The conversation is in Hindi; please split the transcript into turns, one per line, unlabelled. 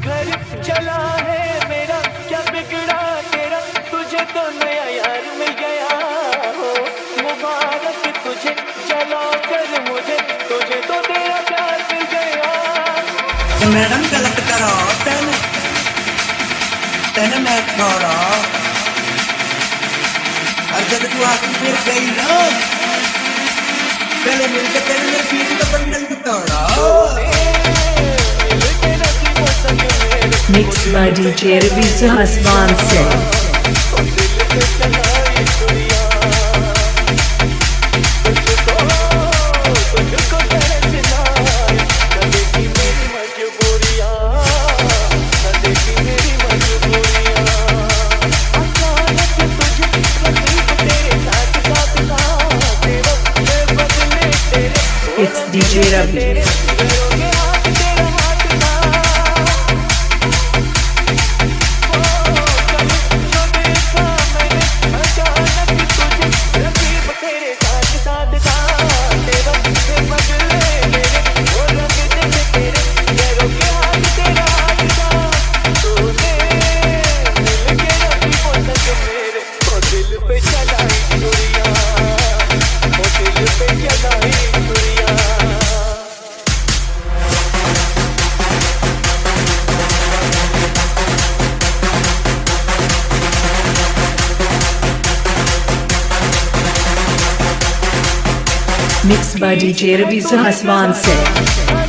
घर चला है मेरा, क्या बिगड़ा तेरा, तुझे तो नया यार मिल गया हो। मुबारक तुझे जला कर मुझे, तुझे तो तेरा प्यार मिल गया।
तो मैडम गलत करो तेन तेन मैं छोड़ा और जब तू आके फिर गई ना पहले मिलके तेरे मेरे पीठ का बंडल तोड़ा।
Mixed by DJ Raviza Haswan Singh. It's DJ Ravi. Mixed by DJ Raviza Haswan Singh.